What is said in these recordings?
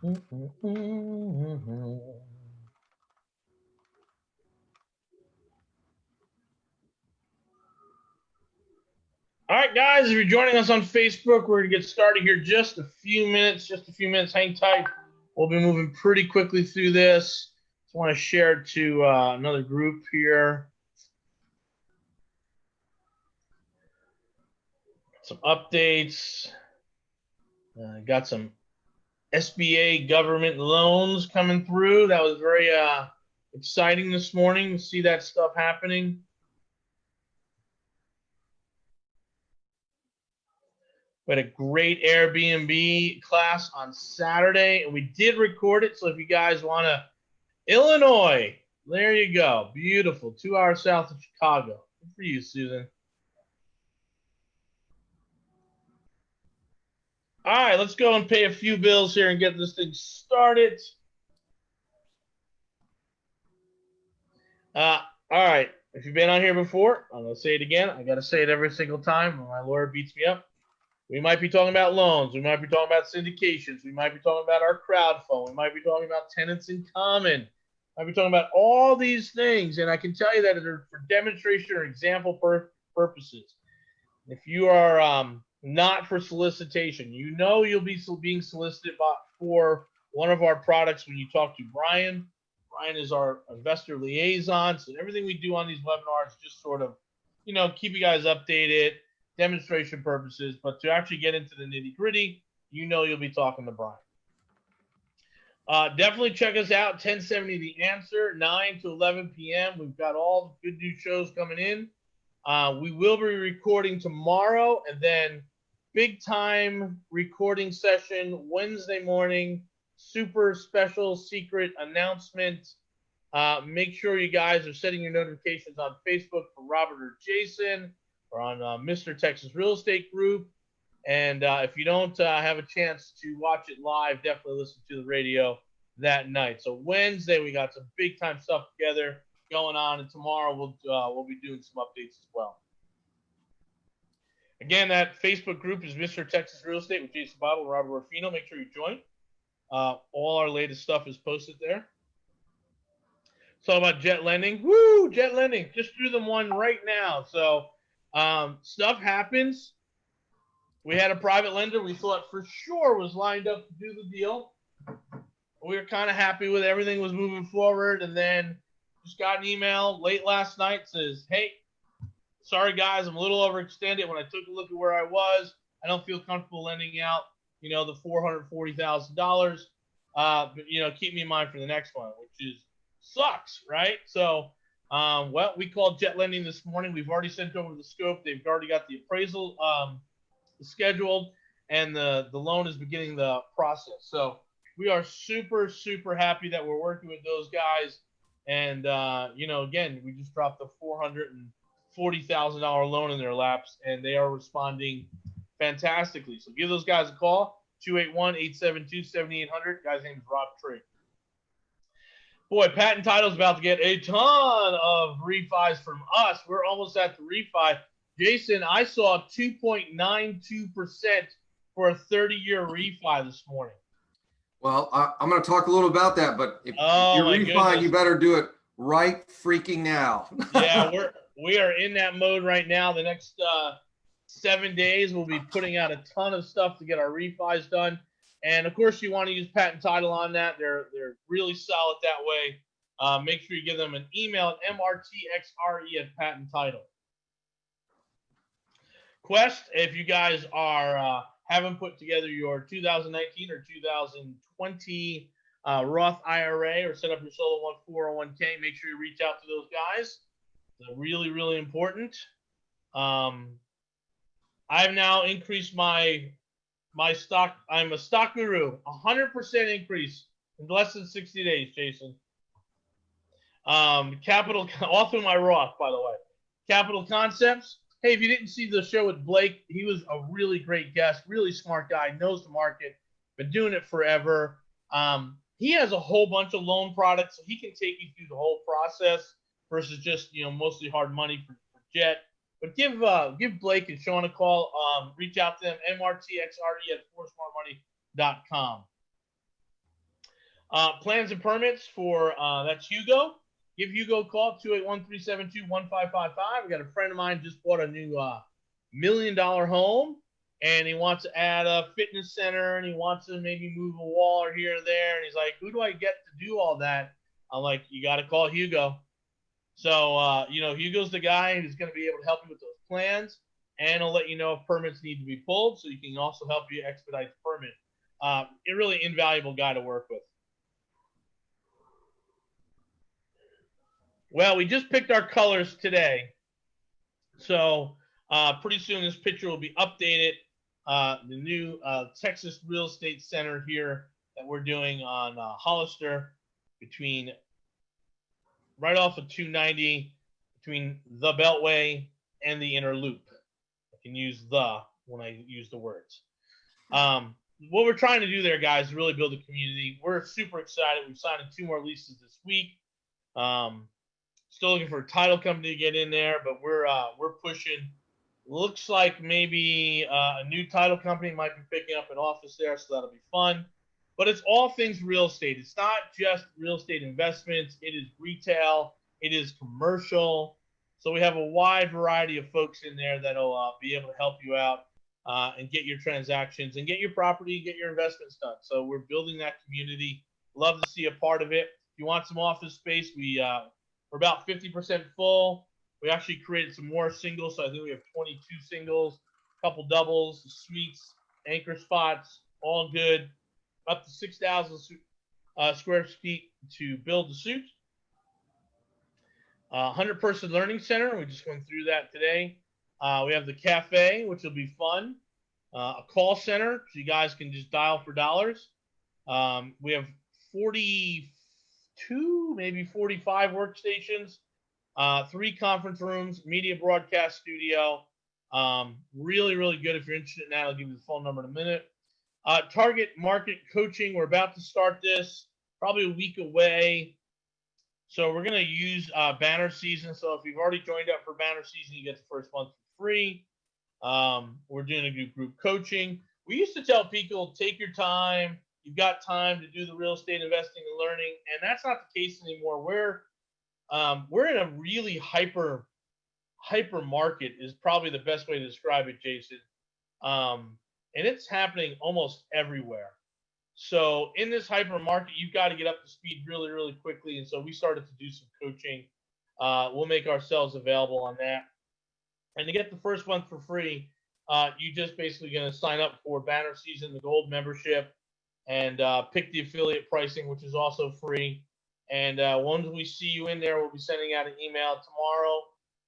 All right, guys, if you're joining us on Facebook, we're going to get started here just a few minutes. Hang tight. We'll be moving pretty quickly through this. Just want to share it to another group here. Some updates. Got some SBA government loans coming through. That was very exciting this morning to see that stuff happening. We had a great Airbnb class on Saturday, and we did record it. So if you guys want to, Illinois, there you go. Beautiful. 2 hours south of Chicago. Good for you, Susan. All right, let's go and pay a few bills here and get this thing started. All right. If you've been on here before, I'm going to say it again. I got to say it every single time when my lawyer beats me up. We might be talking about loans. We might be talking about syndications. We might be talking about our crowd fund. We might be talking about tenants in common. We might be talking about all these things. And I can tell you that they're for demonstration or example purposes. If you are not for solicitation, you know you'll be being solicited for one of our products when you talk to Brian. Brian is our investor liaison. So everything we do on these webinars just sort of, keep you guys updated, demonstration purposes. But to actually get into the nitty gritty, you'll be talking to Brian. Definitely check us out, 1070 The Answer, 9 to 11 p.m. We've got all the good new shows coming in. We will be recording tomorrow, and then big time recording session Wednesday morning. Super special secret announcement. Make sure you guys are setting your notifications on Facebook for Robert or Jason, or on Mr. Texas Real Estate Group. And if you don't have a chance to watch it live, definitely listen to the radio that night. So Wednesday, we got some big time stuff together going on, and tomorrow we'll be doing some updates as well. Again, that Facebook group is Mr. Texas Real Estate with Jason Bible and Robert Orfino. Make sure you join. All our latest stuff is posted there. So about jet lending. Woo! Jet lending. Just threw them one right now. So stuff happens. We had a private lender we thought for sure was lined up to do the deal. We were kind of happy with everything was moving forward, and then just got an email late last night says, hey, sorry guys, I'm a little overextended. When I took a look at where I was, I don't feel comfortable lending out, the $440,000. But keep me in mind for the next one, which sucks, right? So, we called Jet Lending this morning. We've already sent over the scope. They've already got the appraisal scheduled, and the loan is beginning the process. So we are super, super happy that we're working with those guys. And, again, we just dropped a $440,000 loan in their laps, and they are responding fantastically. So give those guys a call, 281-872-7800. Guy's name is Rob Trigg. Boy, Patent Title is about to get a ton of refis from us. We're almost at the refi. Jason, I saw 2.92% for a 30-year refi this morning. Well, I'm going to talk a little about that, but if you're refi, you better do it right freaking now. Yeah, we are in that mode right now. The next 7 days, we'll be putting out a ton of stuff to get our refis done. And, of course, you want to use Patent Title on that. They're really solid that way. Make sure you give them an email at mrtxre@Patent Title. Quest, if you guys are haven't put together your 2019 or 2020 Roth IRA or set up your solo 401k, make sure you reach out to those guys. They're really, really important. I've now increased my stock. I'm a stock guru. 100% increase in less than 60 days, Jason. Capital, all through my Roth, by the way. Capital Concepts. Hey, if you didn't see the show with Blake, he was a really great guest, really smart guy, knows the market, been doing it forever. He has a whole bunch of loan products, so he can take you through the whole process versus just, mostly hard money for Jet. But give Blake and Sean a call. Reach out to them, mrtxre@foresmartmoney.com. Plans and permits for that's Hugo. Give Hugo a call, 281-372-1555. We got a friend of mine just bought a new $1 million home, and he wants to add a fitness center, and he wants to maybe move a wall or here or there. And he's like, who do I get to do all that? I'm like, you got to call Hugo. So, Hugo's the guy who's going to be able to help you with those plans, and he'll let you know if permits need to be pulled, so he can also help you expedite the permit. A really invaluable guy to work with. Well, we just picked our colors today. So pretty soon this picture will be updated. The new Texas Real Estate Center here that we're doing on Hollister right off of 290 between the Beltway and the Inner Loop. I can use the when I use the words. What we're trying to do there, guys, is really build a community. We're super excited. We've signed 2 more leases this week. Still looking for a title company to get in there, but we're pushing. Looks like maybe a new title company might be picking up an office there, so that'll be fun. But it's all things real estate. It's not just real estate investments. It is retail. It is commercial. So we have a wide variety of folks in there that'll be able to help you out and get your transactions and get your property, get your investments done. So we're building that community. Love to see a part of it. If you want some office space, we're about 50% full. We actually created some more singles, so I think we have 22 singles, a couple doubles, suites, anchor spots, all good. Up to 6,000 square feet to build the suit. 100-person learning center. We just went through that today. We have the cafe, which will be fun. A call center, so you guys can just dial for dollars. We have 42, maybe 45 workstations, 3 conference rooms, media broadcast studio. Really, really good. If you're interested in that, I'll give you the phone number in a minute. Target market coaching. We're about to start this, probably a week away. So we're going to use banner season. So if you've already joined up for banner season, you get the first month for free. We're doing a group coaching. We used to tell people, take your time. You've got time to do the real estate investing and learning. And that's not the case anymore. We're in a really hyper market is probably the best way to describe it, Jason. And it's happening almost everywhere. So in this hyper market, you've got to get up to speed really, really quickly. And so we started to do some coaching. We'll make ourselves available on that. And to get the first month for free, you just basically going to sign up for banner season, the gold membership, and pick the affiliate pricing, which is also free. And once we see you in there, we'll be sending out an email tomorrow,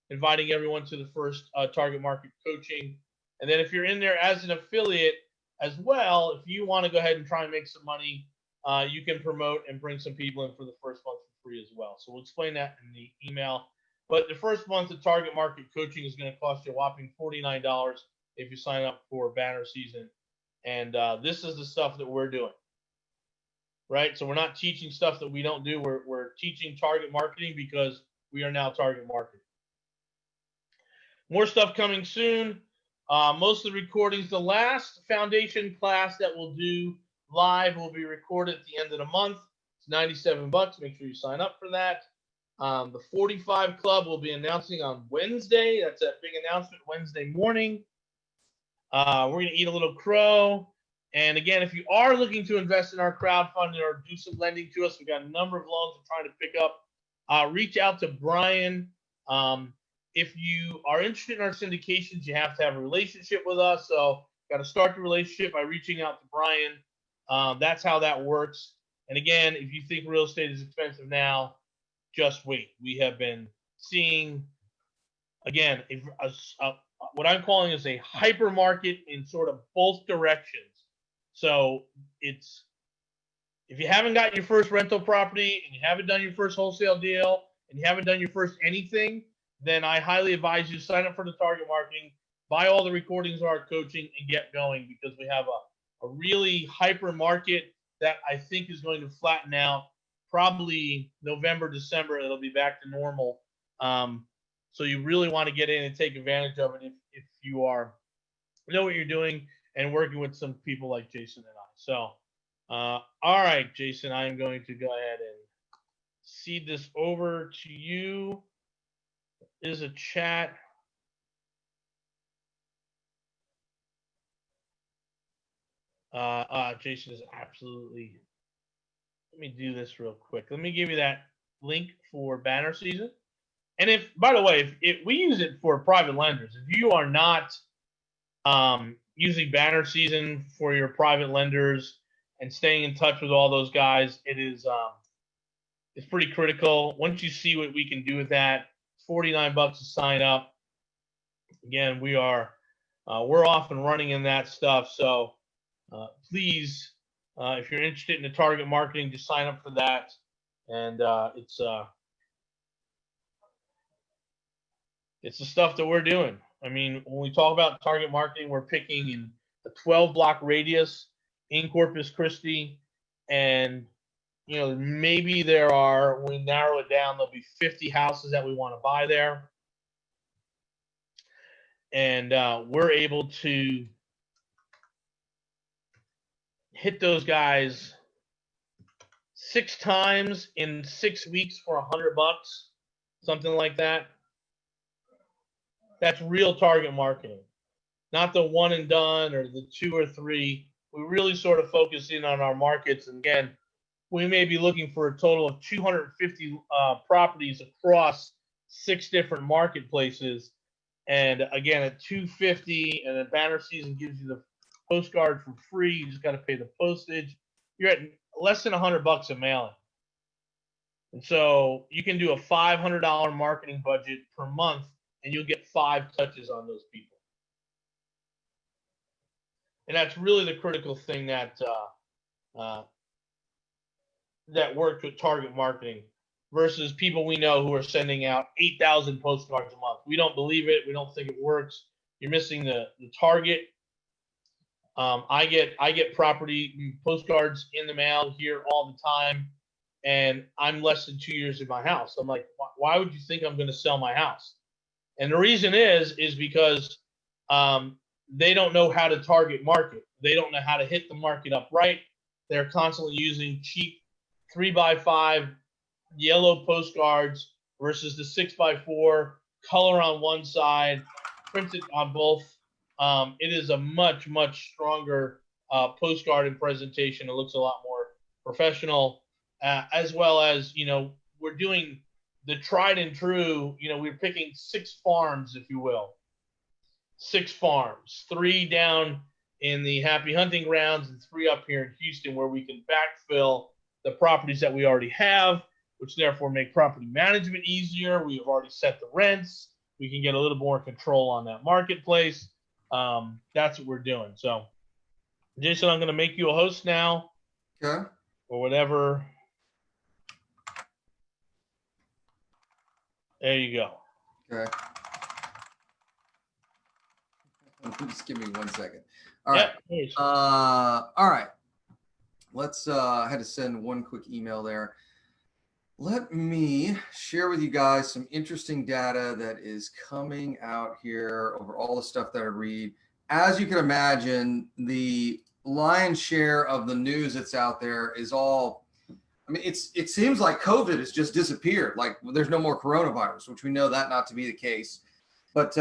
inviting everyone to the first target market coaching. And then if you're in there as an affiliate as well, if you want to go ahead and try and make some money, you can promote and bring some people in for the first month for free as well. So we'll explain that in the email. But the first month of target market coaching is going to cost you a whopping $49 if you sign up for banner season. And this is the stuff that we're doing. Right? So we're not teaching stuff that we don't do. We're teaching target marketing because we are now target marketing. More stuff coming soon. Most of the recordings, the last foundation class that we'll do live will be recorded at the end of the month. It's $97. Make sure you sign up for that. The 45 Club will be announcing on Wednesday. That's that big announcement Wednesday morning. We're going to eat a little crow. And again, if you are looking to invest in our crowdfunding or do some lending to us, we've got a number of loans we're trying to pick up. Reach out to Brian. If you are interested in our syndications, you have to have a relationship with us. So got to start the relationship by reaching out to Brian. That's how that works. And again, if you think real estate is expensive now, just wait. We have been seeing, again, what I'm calling is a hyper market in sort of both directions. So it's, if you haven't got your first rental property and you haven't done your first wholesale deal and you haven't done your first anything, then I highly advise you sign up for the target marketing, buy all the recordings of our coaching, and get going, because we have a really hyper market that I think is going to flatten out. Probably November, December, it'll be back to normal. So you really want to get in and take advantage of it if you know what you're doing and working with some people like Jason and I. So All right, Jason, I am going to go ahead and cede this over to you. Is a chat. Jason is absolutely. Let me do this real quick. Let me give you that link for banner season. And if, by the way, if we use it for private lenders, if you are not using banner season for your private lenders and staying in touch with all those guys, it is it's pretty critical. Once you see what we can do with that, $49 to sign up. Again, we're off and running in that stuff. So please, if you're interested in the target marketing, just sign up for that. And it's the stuff that we're doing. I mean, when we talk about target marketing, we're picking in a 12-block radius in Corpus Christi, and maybe when we narrow it down, there'll be 50 houses that we want to buy there, and we're able to hit those guys 6 times in 6 weeks for $100, something like that. That's real target marketing, not the one and done or the 2 or 3. We really sort of focus in on our markets. And again, we may be looking for a total of 250 properties across 6 different marketplaces. And again, at $250, and then banner season gives you the postcard for free. You just got to pay the postage. You're at less than $100 a mailing. And so you can do a $500 marketing budget per month, and you'll get 5 touches on those people. And that's really the critical thing that worked with target marketing versus people we know who are sending out 8,000 postcards a month. We don't believe it. We don't think it works. You're missing the target. I get property postcards in the mail here all the time, and I'm less than 2 years in my house. I'm like, why would you think I'm going to sell my house? And the reason is because they don't know how to target market. They don't know how to hit the market up right. They're constantly using cheap 3x5 yellow postcards versus the 6x4 color on one side, printed on both. It is a much, much stronger postcard and presentation. It looks a lot more professional, as well as, we're doing the tried and true, we're picking 6 farms, if you will. 6 farms, 3 down in the Happy Hunting Grounds and 3 up here in Houston, where we can backfill the properties that we already have, which therefore make property management easier. We have already set the rents. We can get a little more control on that marketplace. That's what we're doing. So, Jason, I'm going to make you a host now. Okay. Or whatever. There you go. Okay. Just give me 1 second. All right. All right. Let's, I had to send one quick email there. Let me share with you guys some interesting data that is coming out here over all the stuff that I read. As you can imagine, the lion's share of the news that's out there is all, I mean, it seems like COVID has just disappeared. Like there's no more coronavirus, which we know that not to be the case. But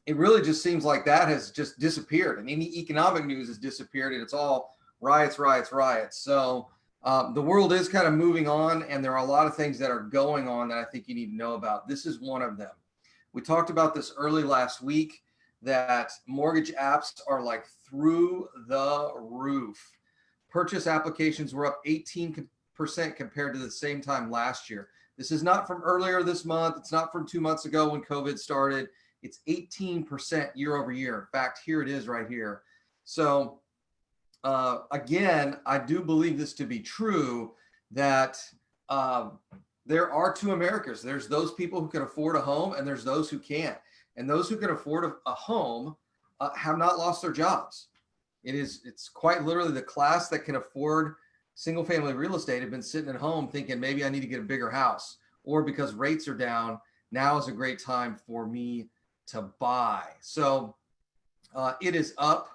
it really just seems like that has just disappeared, and any economic news has disappeared, and it's all riots, riots, riots. So the world is kind of moving on, and there are a lot of things that are going on that I think you need to know about. This is one of them. We talked about this early last week, that mortgage apps are like through the roof. Purchase applications were up 18% compared to the same time last year. This is not from earlier this month. It's not from 2 months ago when COVID started. It's 18% year over year. In fact, here it is right here. So again, I do believe this to be true, that there are 2 Americas. There's those people who can afford a home, and there's those who can't. And those who can afford a home have not lost their jobs. It's quite literally the class that can afford single family real estate have been sitting at home thinking, maybe I need to get a bigger house, or because rates are down, now is a great time for me to buy. So it is up.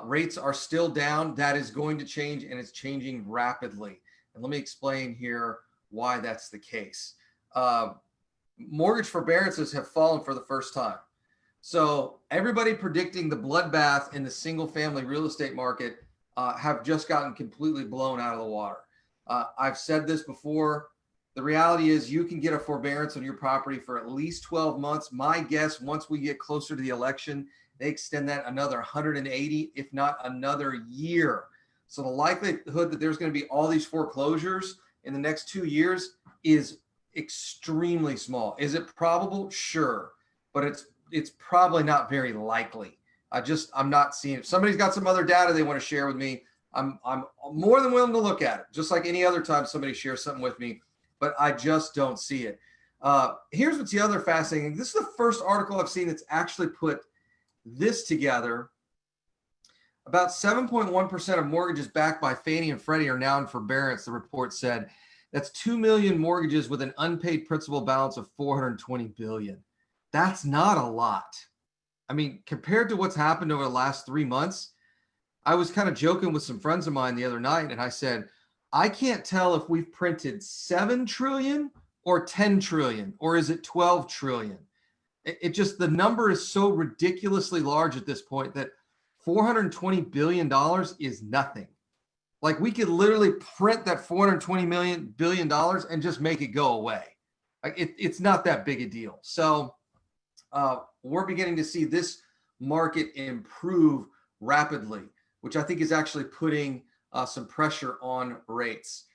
Rates are still down. That is going to change, and it's changing rapidly. And let me explain here why that's the case. Mortgage forbearances have fallen for the first time. So everybody predicting the bloodbath in the single family real estate market have just gotten completely blown out of the water. I've said this before. The reality is you can get a forbearance on your property for at least 12 months. My guess, once we get closer to the election, they extend that another 180, if not another year. So the likelihood that there's going to be all these foreclosures in the next 2 years is extremely small. Is it probable? Sure. But it's probably not very likely. I'm not seeing it. If somebody's got some other data they want to share with me, I'm more than willing to look at it, just like any other time somebody shares something with me, but I just don't see it. Here's what's the other fascinating. This is the first article I've seen that's actually put this together. About 7.1% of mortgages backed by Fannie and Freddie are now in forbearance, the report said. That's 2 million mortgages with an unpaid principal balance of $420 billion. That's not a lot. I mean, compared to what's happened over the last 3 months, I was kind of joking with some friends of mine the other night, and I said, I can't tell if we've printed 7 trillion or 10 trillion, or is it 12 trillion? It just, the number is so ridiculously large at this point that $420 billion is nothing. Like, we could literally print that $420 billion and just make it go away. Like, it's not that big a deal. So we're beginning to see this market improve rapidly, which I think is actually putting some pressure on rates.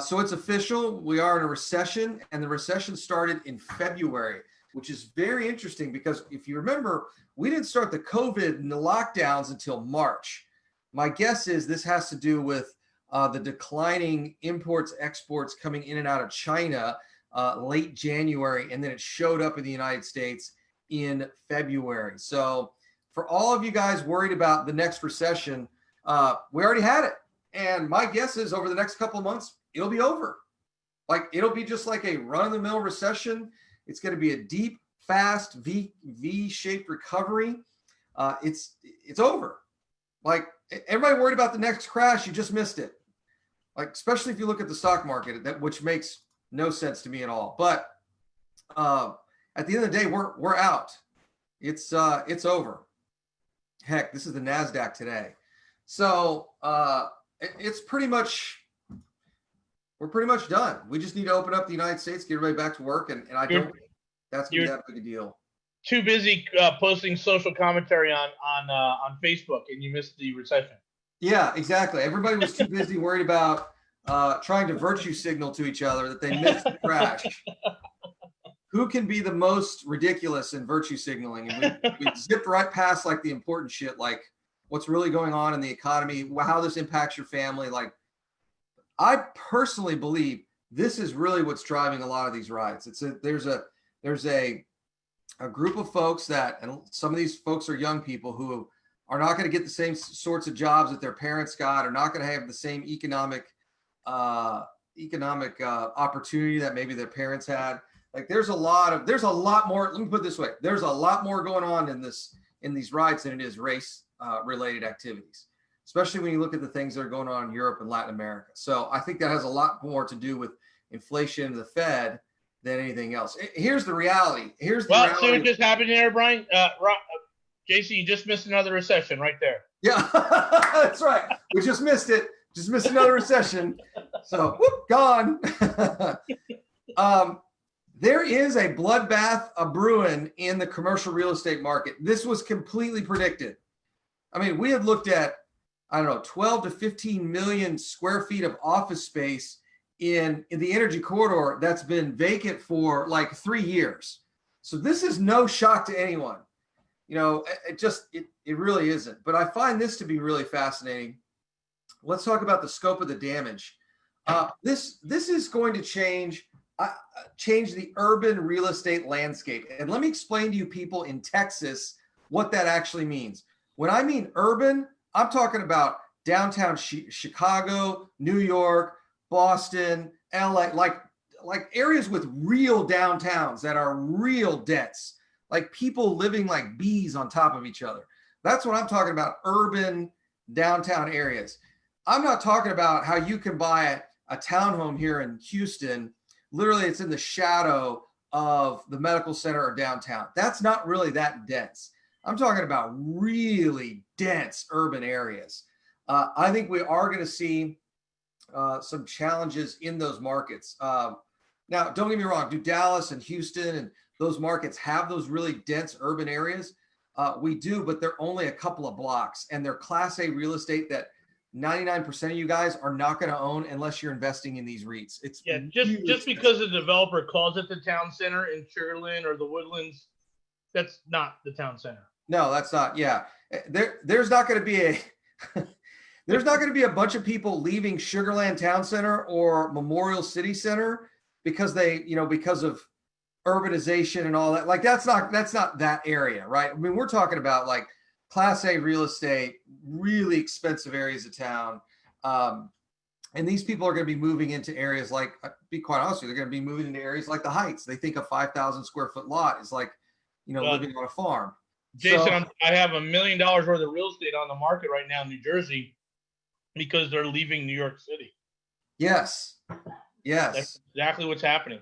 So it's official. We are in a recession, and the recession started in February, which is very interesting because if you remember, we didn't start the COVID and the lockdowns until March. My guess is this has to do with the declining imports, exports coming in and out of China late January, and then it showed up in the United States in February. So for all of you guys worried about the next recession, we already had it. And my guess is over the next couple of months, it'll be over. Like, it'll be just like a run-of-the-mill recession. It's going to be a deep, fast V-shaped recovery. It's over. Like, everybody worried about the next crash, you just missed it. Like, especially if you look at the stock market, which makes no sense to me at all. But at the end of the day, we're out. It's over. Heck, this is the NASDAQ today. So it's pretty much, we're pretty much done. We just need to open up the United States, get everybody back to work, and I don't think that's going to be that big a deal. Too busy posting social commentary on Facebook, and you missed the recession. Yeah, exactly. Everybody was too busy worried about trying to virtue signal to each other that they missed the crash. Who can be the most ridiculous in virtue signaling? And we zipped right past like the important shit, like what's really going on in the economy, how this impacts your family. Like, I personally believe this is really what's driving a lot of these riots. There's a group of folks and some of these folks are young people who are not going to get the same sorts of jobs that their parents got, are not going to have the same economic opportunity that maybe their parents had. Like, there's a lot more. Let me put it this way: there's a lot more going on in these riots than it is race related activities, especially when you look at the things that are going on in Europe and Latin America. So I think that has a lot more to do with inflation and the Fed than anything else. Here's the reality. See what just happened here, Brian? JC, you just missed another recession right there. Yeah, that's right. We just missed it. Just missed another recession. So, whoop, gone. There is a bloodbath brewing in the commercial real estate market. This was completely predicted. I mean, we had looked at, 12 to 15 million square feet of office space in the energy corridor that's been vacant for like 3 years. So this is no shock to anyone. It really isn't. But I find this to be really fascinating. Let's talk about the scope of the damage. This is going to change the urban real estate landscape. And let me explain to you people in Texas what that actually means. When I mean urban, I'm talking about downtown Chicago, New York, Boston, LA, like areas with real downtowns that are real dense, like people living like bees on top of each other. That's what I'm talking about, urban downtown areas. I'm not talking about how you can buy a townhome here in Houston. Literally, it's in the shadow of the medical center or downtown. That's not really that dense. I'm talking about really dense urban areas. I think we are going to see some challenges in those markets. Now, don't get me wrong. Do Dallas and Houston and those markets have those really dense urban areas? We do, but they're only a couple of blocks, and they're Class A real estate that 99% of you guys are not going to own unless you're investing in these REITs. It's just because the developer calls it the town center in Sugarland or the Woodlands, that's not the town center. No, that's not. Yeah, there's not going to be a there's not going to be a bunch of people leaving Sugarland Town Center or Memorial City Center because because of urbanization and all that. Like that's not that area, right? I mean, we're talking about like Class A real estate, really expensive areas of town. And these people are going to be moving into areas like, be quite honest with you, they're going to be moving into areas like the Heights. They think a 5,000 square foot lot is like, living on a farm. Jason, I have $1 million worth of real estate on the market right now in New Jersey because they're leaving New York City. Yes. That's exactly what's happening.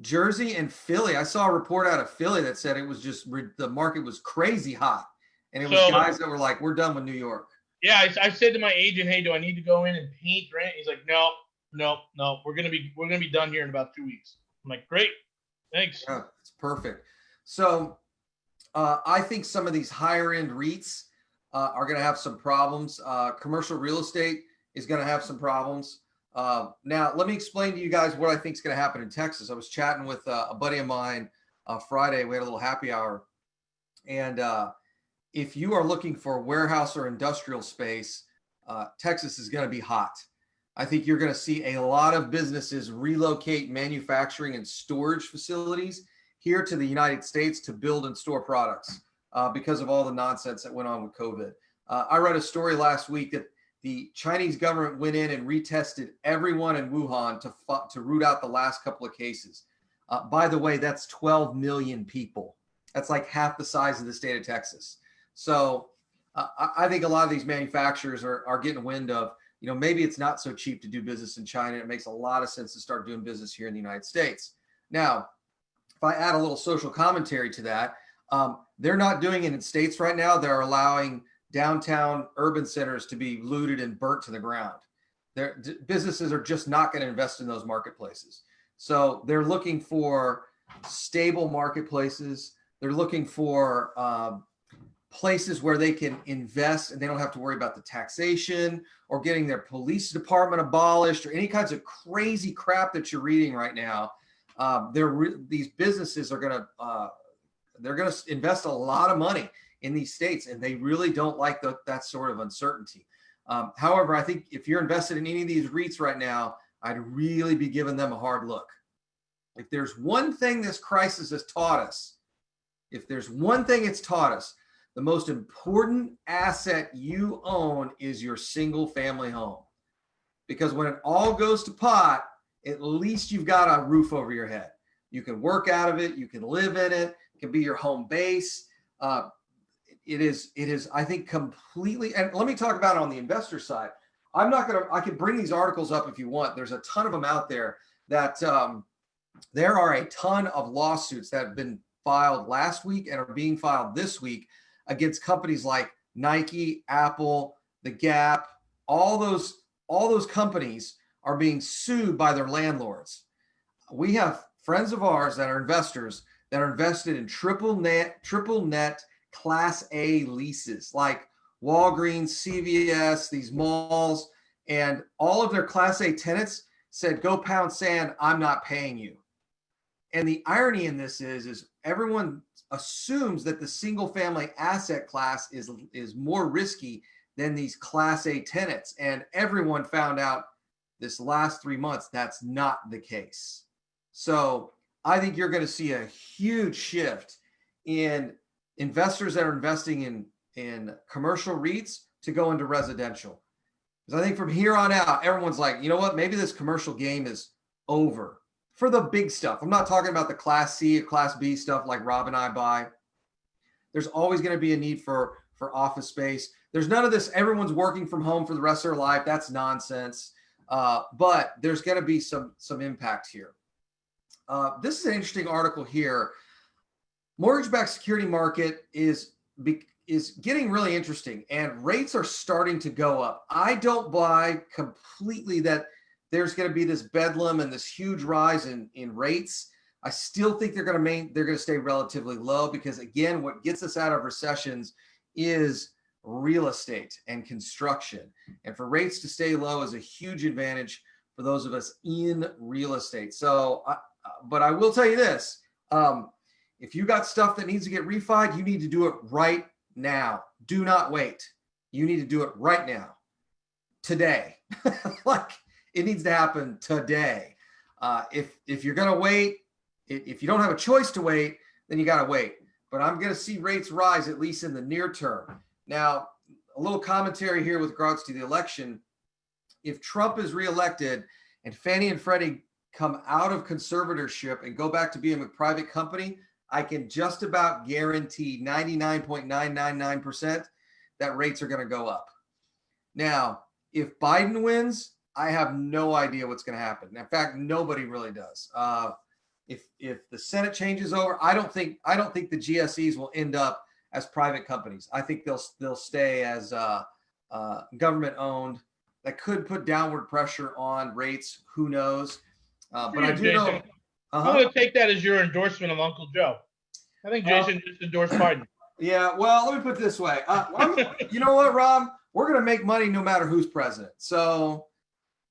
Jersey and Philly. I saw a report out of Philly that said it was just the market was crazy hot. And it was guys that were like, we're done with New York. Yeah, I said to my agent, hey, do I need to go in and paint rent? He's like, no. We're gonna be done here in about 2 weeks. I'm like, great, thanks. Yeah, it's perfect. So I think some of these higher end REITs are going to have some problems. Commercial real estate is going to have some problems. Now, let me explain to you guys what I think is going to happen in Texas. I was chatting with a buddy of mine Friday. We had a little happy hour. And if you are looking for warehouse or industrial space, Texas is going to be hot. I think you're going to see a lot of businesses relocate manufacturing and storage facilities here to the United States to build and store products because of all the nonsense that went on with COVID. I read a story last week that the Chinese government went in and retested everyone in Wuhan to root out the last couple of cases. By the way, that's 12 million people. That's like half the size of the state of Texas. So I think a lot of these manufacturers are getting wind of, maybe it's not so cheap to do business in China. It makes a lot of sense to start doing business here in the United States. Now, if I add a little social commentary to that, they're not doing it in states right now. They're allowing downtown urban centers to be looted and burnt to the ground. Businesses are just not going to invest in those marketplaces. So they're looking for stable marketplaces. They're looking for places where they can invest and they don't have to worry about the taxation or getting their police department abolished or any kinds of crazy crap that you're reading right now. These businesses are going to invest a lot of money in these states, and they really don't like that sort of uncertainty. However, I think if you're invested in any of these REITs right now, I'd really be giving them a hard look. If there's one thing this crisis has taught us, the most important asset you own is your single family home. Because when it all goes to pot, at least you've got a roof over your head. You can work out of it. You can live in it. It can be your home base. It is, I think, completely, and let me talk about it on the investor side. I could bring these articles up if you want. There's a ton of them out there that there are a ton of lawsuits that have been filed last week and are being filed this week against companies like Nike, Apple, The Gap. All those companies are being sued by their landlords. We have friends of ours that are investors that are invested in triple net Class A leases like Walgreens, CVS, these malls, and all of their Class A tenants said, go pound sand, I'm not paying you. And the irony in this is everyone assumes that the single family asset class is more risky than these Class A tenants. And everyone found out this last 3 months, that's not the case. So I think you're going to see a huge shift in investors that are investing in commercial REITs to go into residential. Because I think from here on out, everyone's like, you know what, maybe this commercial game is over for the big stuff. I'm not talking about the Class C or Class B stuff like Rob and I buy. There's always going to be a need for for office space. There's none of this. Everyone's working from home for the rest of their life. That's nonsense. But there's going to be some impact here. This is an interesting article here. Mortgage-backed security market is getting really interesting, and rates are starting to go up. I don't buy completely that there's going to be this bedlam and this huge rise in rates. I still think they're going to stay relatively low because, again, what gets us out of recessions is real estate and construction. And for rates to stay low is a huge advantage for those of us in real estate. So, but I will tell you this, if you got stuff that needs to get refied, you need to do it right now. Do not wait. You need to do it right now, today. Like, it needs to happen today. If you're going to wait, if you don't have a choice to wait, then you got to wait. But I'm going to see rates rise, at least in the near term. Now, a little commentary here with regards to the election. If Trump is reelected and Fannie and Freddie come out of conservatorship and go back to being a private company, I can just about guarantee 99.999% that rates are going to go up. Now, if Biden wins, I have no idea what's going to happen. In fact, nobody really does. If the Senate changes over, I don't think the GSEs will end up as private companies. I think they'll stay as government owned. That could put downward pressure on rates. Who knows? But I do know. I'm going to take that as your endorsement of Uncle Joe. I think Jason just endorsed Biden. Yeah, well, let me put it this way. You know what, Rob? We're going to make money no matter who's president. So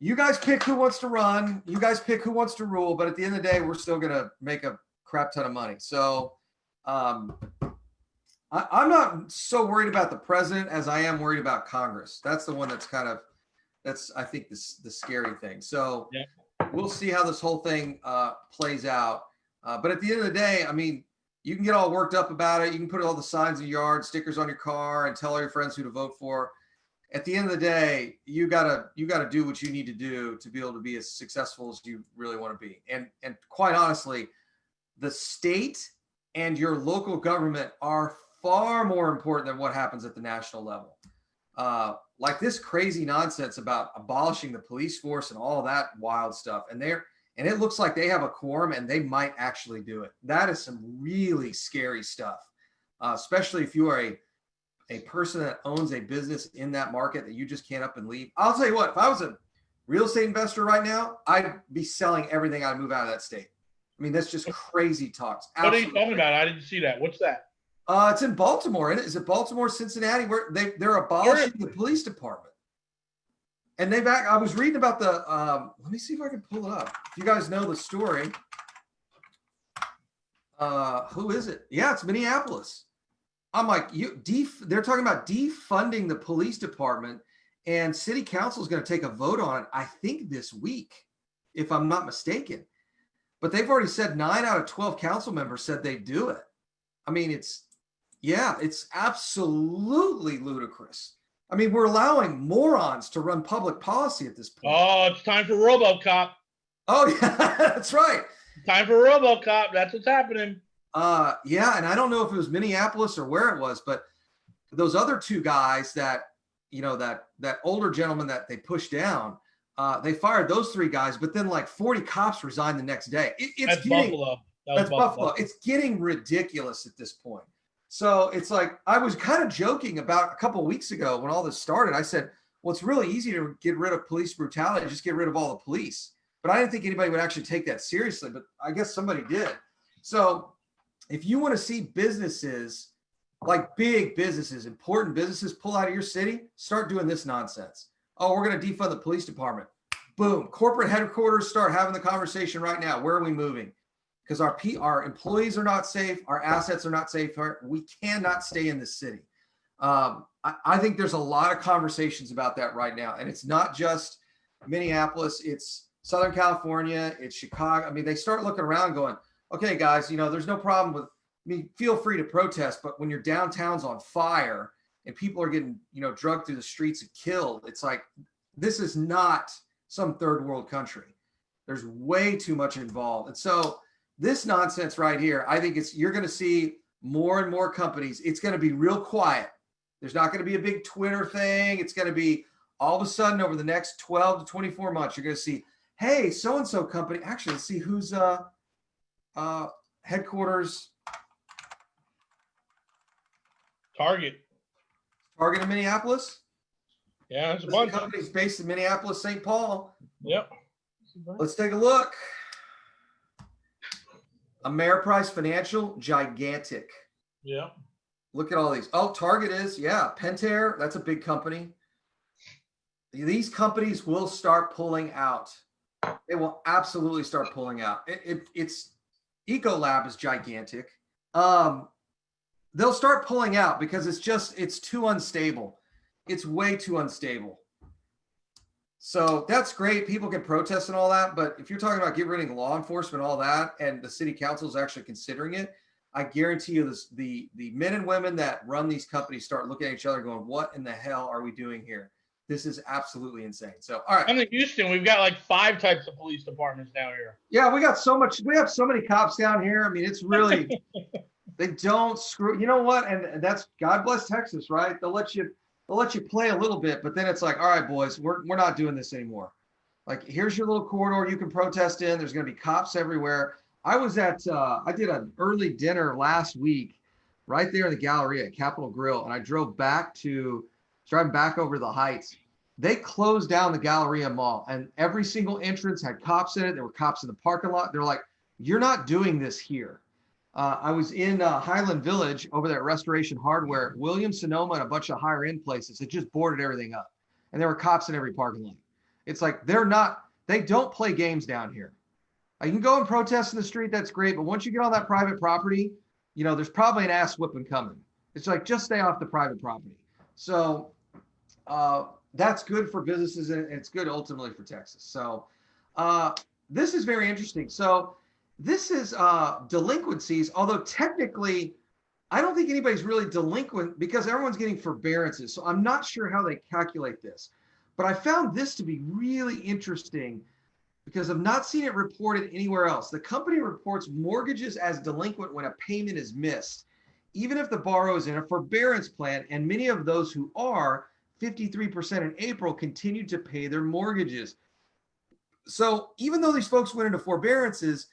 you guys pick who wants to run. You guys pick who wants to rule. But at the end of the day, we're still going to make a crap ton of money. So I'm not so worried about the president as I am worried about Congress. That's the one that's I think, the scary thing. So yeah. We'll see how this whole thing plays out. But at the end of the day, I mean, you can get all worked up about it. You can put all the signs in your yard, stickers on your car, and tell all your friends who to vote for. At the end of the day, you gotta do what you need to do to be able to be as successful as you really want to be. And quite honestly, the state and your local government are far more important than what happens at the national level. Like this crazy nonsense about abolishing the police force and all that wild stuff. And it looks like they have a quorum and they might actually do it. That is some really scary stuff, especially if you are a person that owns a business in that market that you just can't up and leave. I'll tell you what, if I was a real estate investor right now, I'd be selling everything. I'd move out of that state. I mean, that's just crazy talks. Absolutely. What are you talking about? I didn't see that. What's that? It's in Baltimore. Is it Baltimore, Cincinnati? Where they're abolishing the police department. And I was reading about the, let me see if I can pull it up. If you guys know the story. Who is it? Yeah, it's Minneapolis. I'm like, they're talking about defunding the police department, and city council is going to take a vote on it, I think this week, if I'm not mistaken. But they've already said 9 out of 12 council members said they'd do it. I mean, it's absolutely ludicrous. I mean, we're allowing morons to run public policy at this point. Oh, it's time for RoboCop. Oh, yeah, that's right. Time for RoboCop. That's what's happening. Yeah, and I don't know if it was Minneapolis or where it was, but those other two guys that older gentleman that they pushed down, they fired those 3 guys, but then like 40 cops resigned the next day. That's Buffalo. That's Buffalo. It's getting ridiculous at this point. So it's like, I was kind of joking about a couple of weeks ago when all this started. I said, well, it's really easy to get rid of police brutality. Just get rid of all the police. But I didn't think anybody would actually take that seriously, but I guess somebody did. So if you want to see businesses, like big businesses, important businesses pull out of your city, start doing this nonsense. Oh, we're going to defund the police department. Boom. Corporate headquarters start having the conversation right now. Where are we moving? Because our employees are not safe. Our assets are not safe. We cannot stay in this city. I think there's a lot of conversations about that right now. And it's not just Minneapolis. It's Southern California. It's Chicago. I mean, they start looking around going, okay, guys, there's no problem with, feel free to protest. But when your downtown's on fire and people are getting, drugged through the streets and killed, it's like, this is not some third world country. There's way too much involved. And so this nonsense right here, I think you're going to see more and more companies. It's going to be real quiet. There's not going to be a big Twitter thing. It's going to be all of a sudden over the next 12 to 24 months, you're going to see, hey, so-and-so company. Actually, let's see who's headquarters. Target in Minneapolis. Yeah, it's a bunch. The company's based in Minneapolis, St. Paul. Yep. Let's take a look. Ameriprise Financial, gigantic. Yeah. Look at all these. Oh, Target is, yeah. Pentair, that's a big company. These companies will start pulling out. They will absolutely start pulling out. It's Ecolab is gigantic. They'll start pulling out because it's too unstable. It's way too unstable. So that's great. People can protest and all that. But if you're talking about getting rid of law enforcement, all that, and the city council is actually considering it, I guarantee you this, the men and women that run these companies start looking at each other going, what in the hell are we doing here? This is absolutely insane. So, all right. And in Houston, we've got like 5 types of police departments down here. Yeah, we have so many cops down here. I mean, it's really, they don't screw, you know what? And that's, God bless Texas, right? They'll let you play a little bit, but then it's like, all right, boys, we're not doing this anymore. Like, here's your little corridor you can protest in. There's going to be cops everywhere. I was at, I did an early dinner last week right there in the Galleria at Capitol Grill, and I driving back over the Heights. They closed down the Galleria Mall, and every single entrance had cops in it. There were cops in the parking lot. They're like, you're not doing this here. I was in Highland Village over there at Restoration Hardware, Williams-Sonoma, and a bunch of higher end places. It just boarded everything up. And there were cops in every parking lot. It's like, they don't play games down here. You can go and protest in the street. That's great. But once you get on that private property, there's probably an ass whipping coming. It's like, just stay off the private property. So that's good for businesses, and it's good ultimately for Texas. So this is very interesting. So this is delinquencies, although technically, I don't think anybody's really delinquent because everyone's getting forbearances. So I'm not sure how they calculate this. But I found this to be really interesting because I've not seen it reported anywhere else. The company reports mortgages as delinquent when a payment is missed, even if the borrower is in a forbearance plan, and many of those who are, 53% in April, continue to pay their mortgages. So even though these folks went into forbearances,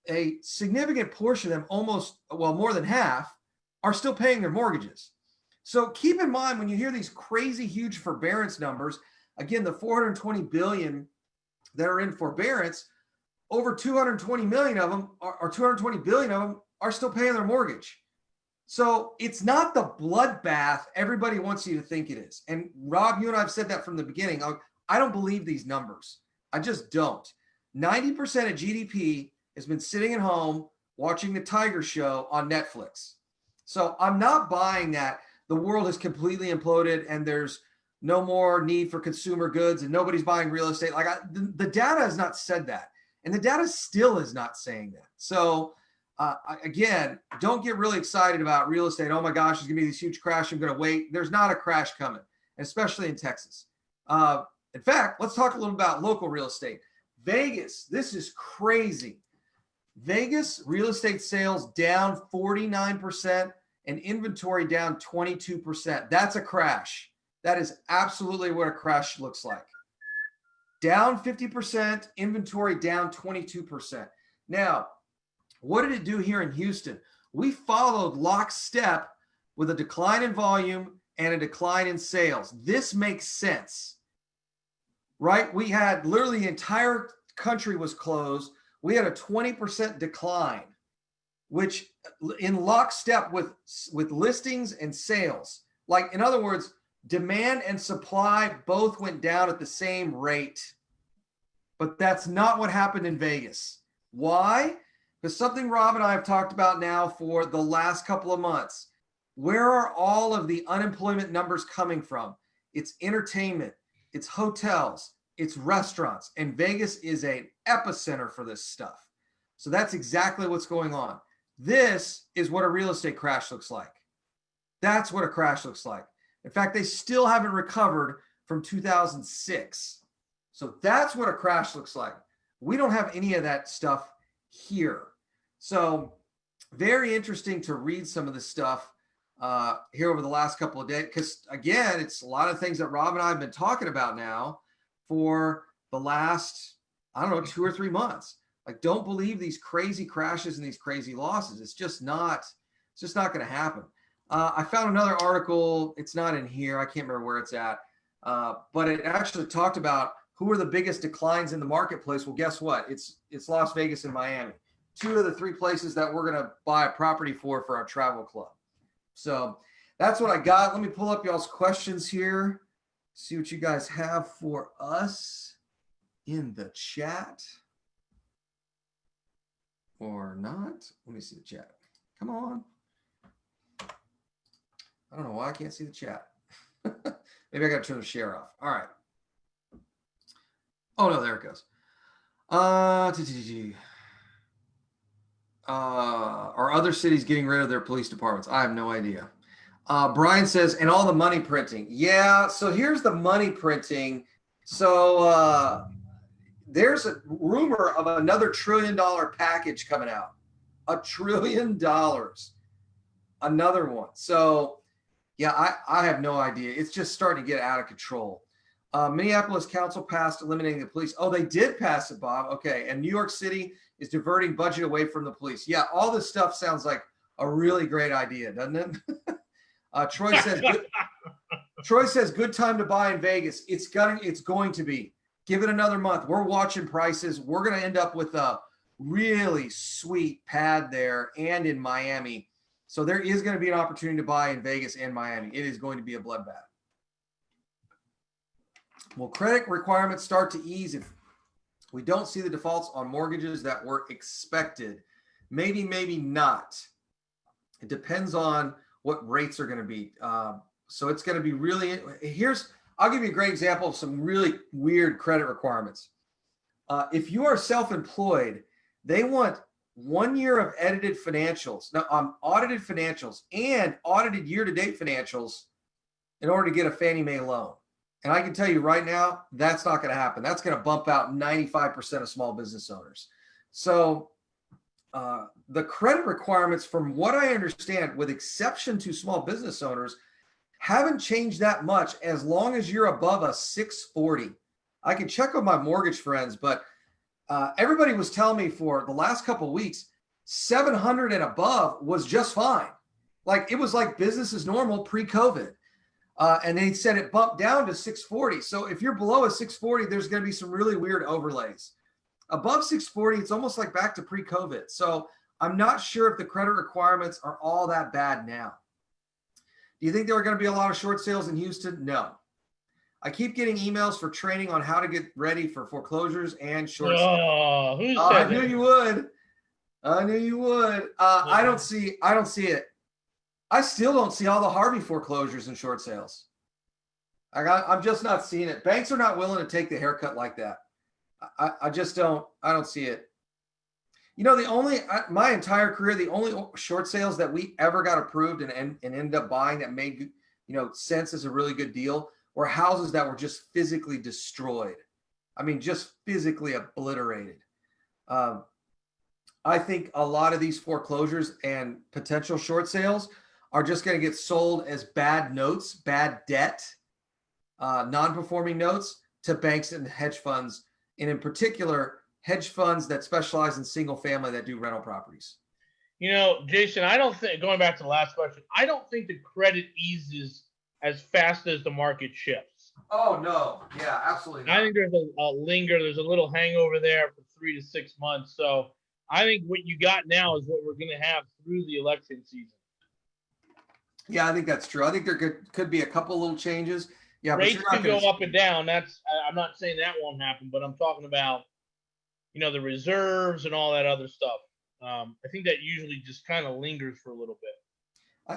a significant portion of them, more than half, are still paying their mortgages. So keep in mind when you hear these crazy huge forbearance numbers, again, the 420 billion that are in forbearance, over 220 million of them or 220 billion of them are still paying their mortgage. So it's not the bloodbath everybody wants you to think it is. And Rob, you and I have said that from the beginning. I don't believe these numbers. I just don't. 90% of GDP has been sitting at home watching the Tiger Show on Netflix. So I'm not buying that the world has completely imploded and there's no more need for consumer goods and nobody's buying real estate. Like the data has not said that. And the data still is not saying that. So again, don't get really excited about real estate. Oh my gosh, there's gonna be this huge crash. I'm gonna wait. There's not a crash coming, especially in Texas. In fact, let's talk a little about local real estate. Vegas, this is crazy. Vegas real estate sales down 49% and inventory down 22%. That's a crash. That is absolutely what a crash looks like. Down 50%, inventory down 22%. Now, what did it do here in Houston? We followed lockstep with a decline in volume and a decline in sales. This makes sense, right? We had literally the entire country was closed. We had a 20% decline, which in lockstep with listings and sales. Like, in other words, demand and supply both went down at the same rate. But that's not what happened in Vegas. Why? Because something Rob and I have talked about now for the last couple of months. Where are all of the unemployment numbers coming from? It's entertainment, it's hotels, it's restaurants, and Vegas is an epicenter for this stuff. So that's exactly what's going on. This is what a real estate crash looks like. That's what a crash looks like. In fact, they still haven't recovered from 2006. So that's what a crash looks like. We don't have any of that stuff here. So very interesting to read some of this stuff. here over the last couple of days. Because again, it's a lot of things that Rob and I have been talking about now for the last, I don't know, 2 or 3 months. Like, don't believe these crazy crashes and these crazy losses. It's just not going to happen. I found another article. It's not in here. I can't remember where it's at. But it actually talked about who are the biggest declines in the marketplace. Well, guess what? It's Las Vegas and Miami. 2 of the 3 places that we're going to buy a property for our travel club. So that's what I got. Let me pull up y'all's questions here. See what you guys have for us in the chat. Or not. Let me see the chat. Come on. I don't know why I can't see the chat. Maybe I got to turn the share off. All right. Oh, no, there it goes. Are other cities getting rid of their police departments? I have no idea. Brian says, and all the money printing. Yeah, so here's the money printing. So there's a rumor of another $1 trillion package coming out. $1 trillion. Another one. So, yeah, I have no idea. It's just starting to get out of control. Minneapolis Council passed eliminating the police. Oh, they did pass it, Bob. Okay. And New York City is diverting budget away from the police. Yeah, all this stuff sounds like a really great idea, doesn't it? Troy says, good time to buy in Vegas. It's going to be. Give it another month. We're watching prices. We're going to end up with a really sweet pad there and in Miami. So there is going to be an opportunity to buy in Vegas and Miami. It is going to be a bloodbath. Will credit requirements start to ease if we don't see the defaults on mortgages that were expected? Maybe, maybe not. It depends on what rates are going to be. So it's going to be really, I'll give you a great example of some really weird credit requirements. If you are self-employed, they want 1 year of edited financials. Now, audited financials and audited year-to-date financials in order to get a Fannie Mae loan. And I can tell you right now, that's not going to happen. That's going to bump out 95% of small business owners. So the credit requirements, from what I understand, with exception to small business owners, haven't changed that much as long as you're above a 640. I can check with my mortgage friends, but everybody was telling me for the last couple of weeks, 700 and above was just fine. Like, it was like business as normal pre-COVID. And they said it bumped down to 640. So if you're below a 640, there's going to be some really weird overlays. Above 640, it's almost like back to pre-COVID. So I'm not sure if the credit requirements are all that bad now. Do you think there are going to be a lot of short sales in Houston? No. I keep getting emails for training on how to get ready for foreclosures and short sales. Who said I knew you would. I knew you would. I don't see it. I still don't see all the Harvey foreclosures and short sales. I'm just not seeing it. Banks are not willing to take the haircut like that. I just don't. I don't see it. You know, my entire career, the only short sales that we ever got approved and ended up buying that made, sense as a really good deal were houses that were just physically destroyed. I mean, just physically obliterated. I think a lot of these foreclosures and potential short sales are just going to get sold as bad notes, bad debt, non-performing notes to banks and hedge funds, and in particular, hedge funds that specialize in single family that do rental properties. Jason, I don't think, going back to the last question, I don't think the credit eases as fast as the market shifts. Oh, no. Yeah, absolutely not. I think there's there's a little hangover there for 3 to 6 months. So I think what you got now is what we're going to have through the election season. Yeah, I think that's true. I think there could be a couple little changes. Yeah, rates can go up and down. I'm not saying that won't happen, but I'm talking about, the reserves and all that other stuff. I think that usually just kind of lingers for a little bit.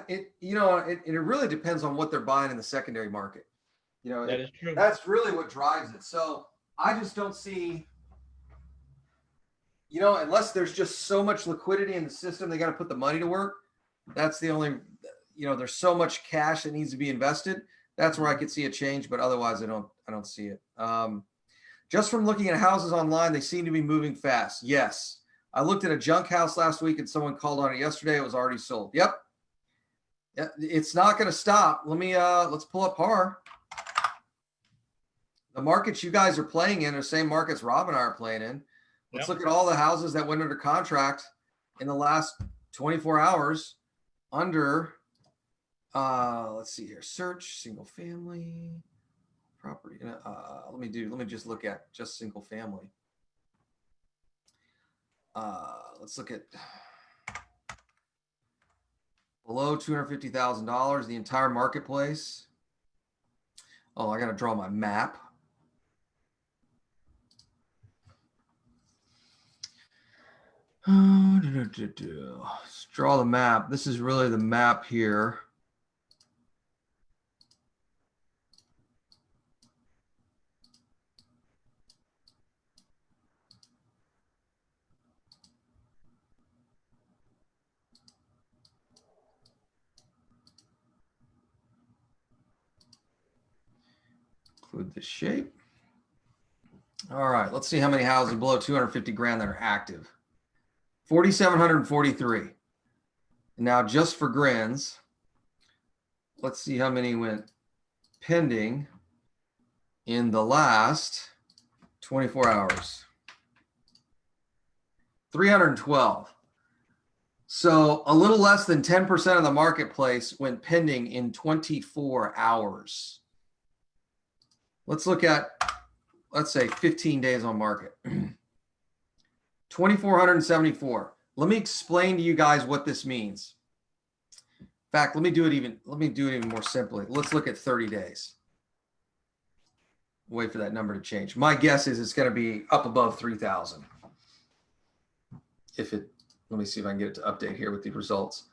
It really depends on what they're buying in the secondary market. That is true. That's really what drives it. So I just don't see, unless there's just so much liquidity in the system, they got to put the money to work. That's the only, there's so much cash that needs to be invested. That's where I could see a change, but otherwise I don't see it. Just from looking at houses online, they seem to be moving fast. Yes. I looked at a junk house last week and someone called on it yesterday. It was already sold. Yep. Yeah, it's not going to stop. Let's pull up par. The markets you guys are playing in are the same markets Rob and I are playing in. Let's look at all the houses that went under contract in the last 24 hours under, let's see here, search single family property. Let me just look at just single family. Let's look at below $250,000, the entire marketplace. Oh, I got to draw my map. Let's draw the map. This is really the map here. Include the shape. All right, let's see how many houses below 250 grand that are active. 4,743. Now, just for grins, let's see how many went pending in the last 24 hours. 312. So a little less than 10% of the marketplace went pending in 24 hours. Let's look at, let's say 15 days on market. 2,474. Let me explain to you guys what this means. In fact, let me do it even more simply. Let's look at 30 days. Wait for that number to change. My guess is it's going to be up above 3,000. Let me see if I can get it to update here with the results.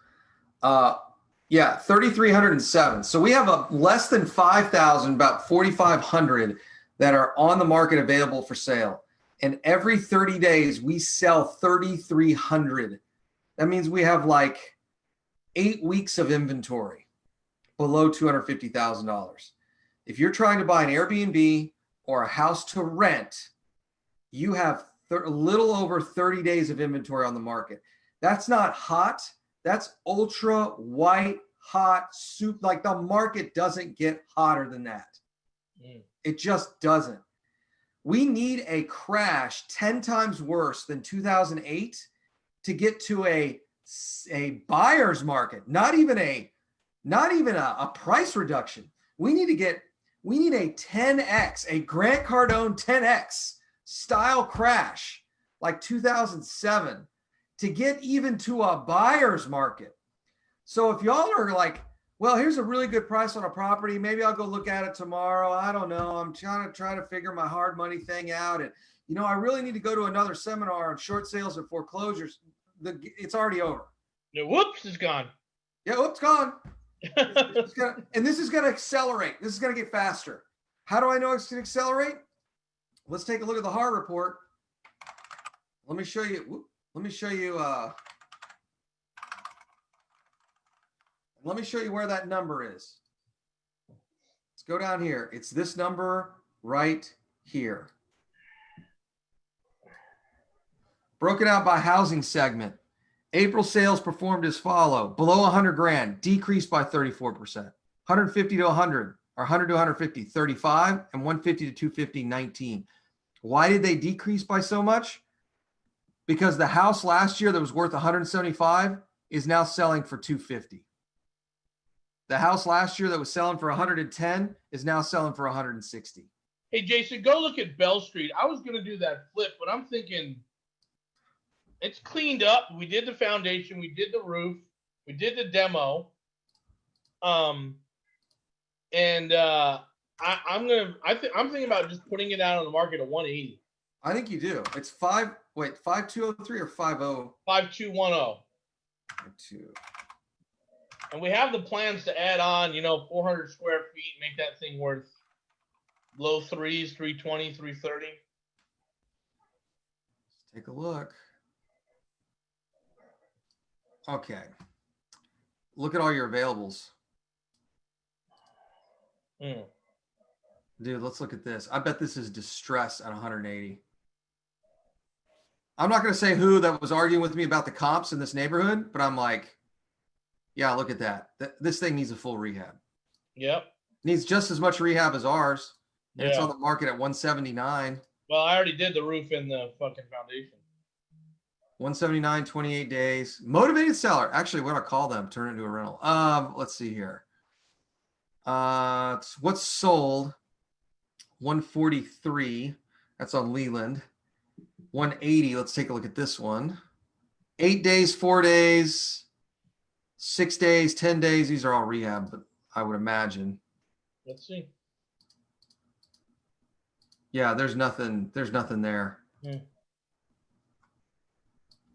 Yeah, 3,307. So we have a less than 5,000, about 4,500 that are on the market available for sale. And every 30 days, we sell 3,300. That means we have like 8 weeks of inventory below $250,000. If you're trying to buy an Airbnb or a house to rent, you have a little over 30 days of inventory on the market. That's not hot. That's ultra white hot soup. Like the market doesn't get hotter than that. It just doesn't. We need a crash 10 times worse than 2008 to get to a buyer's market, not even a price reduction. We need a 10x, a Grant Cardone 10x style crash like 2007 to get even to a buyer's market. So if y'all are like, well, here's a really good price on a property, maybe I'll go look at it tomorrow. I don't know. I'm trying to figure my hard money thing out. And, I really need to go to another seminar on short sales and foreclosures. It's already over. No, whoops, it's gone. Yeah, whoops, gone. And this is going to accelerate. This is going to get faster. How do I know it's going to accelerate? Let's take a look at the HAR report. Let me show you. Let me show you where that number is. Let's go down here. It's this number right here. Broken out by housing segment. April sales performed as follow. Below 100 grand, decreased by 34%. 150 to 100, or 100 to 150, 35, and 150 to 250, 19. Why did they decrease by so much? Because the house last year that was worth 175 is now selling for 250. The house last year that was selling for 110 is now selling for 160. Hey, Jason, go look at Bell Street. I was going to do that flip, but I'm thinking it's cleaned up. We did the foundation. We did the roof. We did the demo. I'm thinking about just putting it out on the market at 180. I think you do. It's 5203 or 50? 5210. 52. And we have the plans to add on, 400 square feet, make that thing worth low threes, 320, 330. Let's take a look. Okay. Look at all your availables. Dude, let's look at this. I bet this is distress at 180. I'm not going to say who that was arguing with me about the comps in this neighborhood, but I'm like, Yeah, look at that. This thing needs a full rehab. Yep. Needs just as much rehab as ours. And yeah. It's on the market at 179. Well, I already did the roof and the fucking foundation. 179, 28 days. Motivated seller. Actually, what I call them, turn it into a rental. Let's see here. What's sold? 143. That's on Leland. 180. Let's take a look at this one. 8 days, 4 days, 6 days, 10 days. These are all rehab, but I would imagine. Let's see. Yeah, there's nothing there.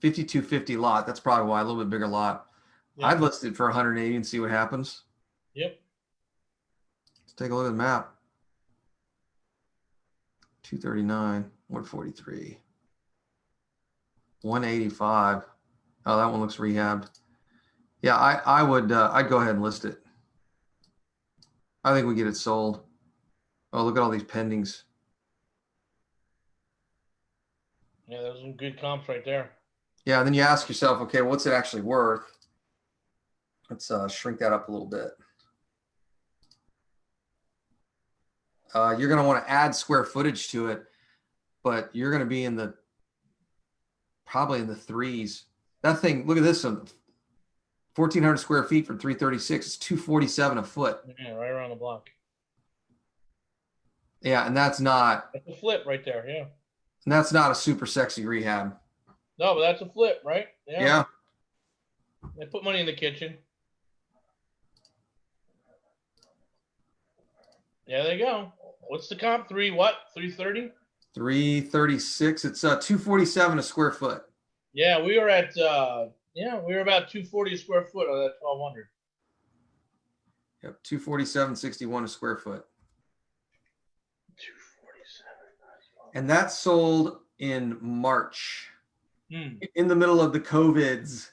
5250 lot. That's probably why, a little bit bigger lot. Yep. I'd list it for 180 and see what happens. Yep. Let's take a look at the map. 239, 143, 185. Oh, that one looks rehabbed. Yeah, I would I'd go ahead and list it. I think we get it sold. Oh, look at all these pendings. Yeah, there's some good comps right there. Yeah, then you ask yourself, okay, what's it actually worth? Let's shrink that up a little bit. You're going to want to add square footage to it, but you're going to be in the probably in the threes. That thing, look at this one, 1,400 square feet for 336. It's 247 a foot. Yeah, right around the block. Yeah, and that's not. That's a flip right there. Yeah. And that's not a super sexy rehab. No, but that's a flip, right? Yeah. They put money in the kitchen. Yeah, there you go. What's the comp? 330? 336. It's 247 a square foot. Yeah, we were at we were about 240 a square foot on that 1,200. Yep, 247.61 a square foot. 247. And that sold in March. In the middle of the COVIDs.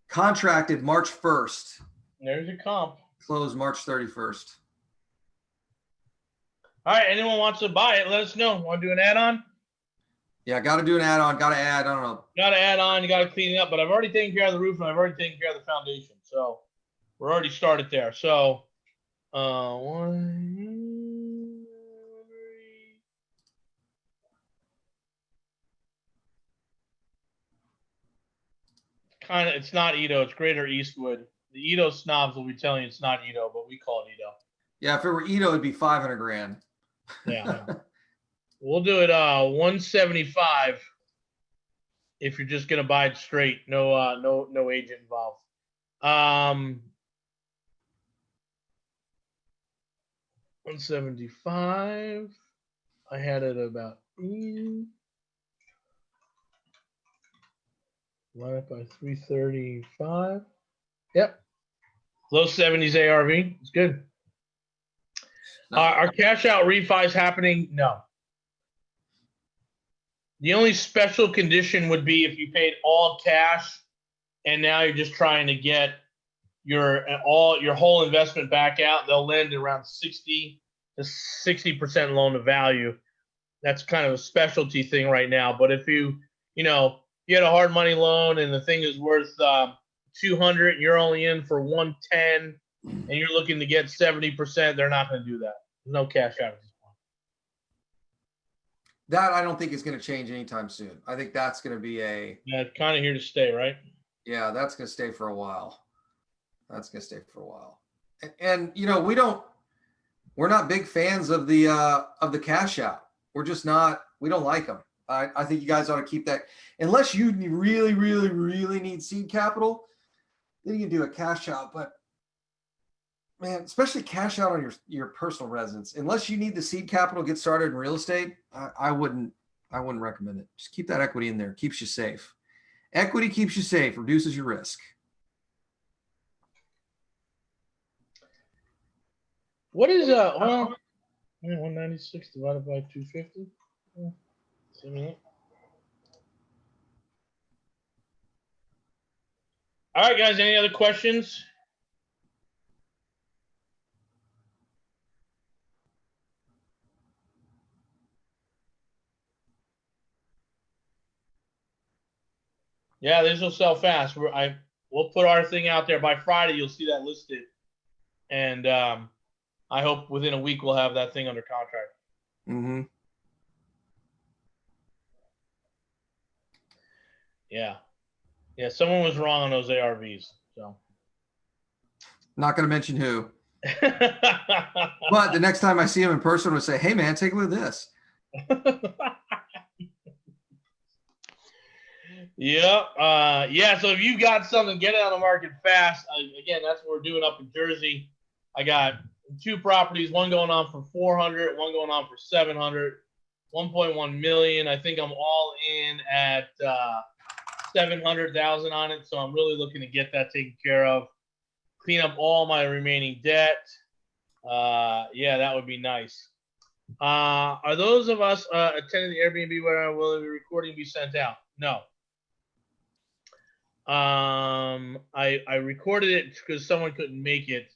Contracted March 1st. There's a comp. Closed March 31st. All right, anyone wants to buy it, let us know. Want to do an add-on? Yeah, got to do an add-on. Got to add, I don't know. Got to add on. You got to clean it up. But I've already taken care of the roof, and I've already taken care of the foundation. So we're already started there. So it's not Edo. It's Greater Eastwood. The Edo snobs will be telling you it's not Edo, but we call it Edo. Yeah, if it were Edo, it'd be 500 grand. Yeah. We'll do it 175 if you're just gonna buy it straight. No agent involved. 175. I had it about divided by 335. Yep. Low 70s ARV. It's good. No. Are cash out refis happening? No. The only special condition would be if you paid all cash and now you're just trying to get your whole investment back out. They'll lend around 60 to 60% loan to value. That's kind of a specialty thing right now. But if you had a hard money loan and the thing is worth 200 and you're only in for 110 and you're looking to get 70%, they're not going to do that. There's no cash out at this point. That I don't think is going to change anytime soon. I think that's going to be kind of here to stay, right? Yeah, that's going to stay for a while. And we're not big fans of the cash out. We're just not. We don't like them. I think you guys ought to keep that. Unless you really, really, really need seed capital, then you can do a cash out. But man, especially cash out on your personal residence. Unless you need the seed capital to get started in real estate, I wouldn't recommend it. Just keep that equity in there. Keeps you safe. Equity keeps you safe, reduces your risk. What is 196 divided by 250? All right, guys. Any other questions? Yeah, these will sell fast. we'll put our thing out there by Friday. You'll see that listed, and I hope within a week we'll have that thing under contract. Mm-hmm. Yeah. Someone was wrong on those ARVs. So. Not going to mention who. But the next time I see him in person, I'll say, "Hey, man, take a look at this." Yeah. So if you got something, get it on the market fast. Again, that's what we're doing up in Jersey. I got 2 properties, one going on for 400, one going on for 700, 1.1 million. I think I'm all in at 700,000 on it. So I'm really looking to get that taken care of. Clean up all my remaining debt. Yeah, that would be nice. Are those of us attending the Airbnb where will the recording be sent out? No. I recorded it because someone couldn't make it.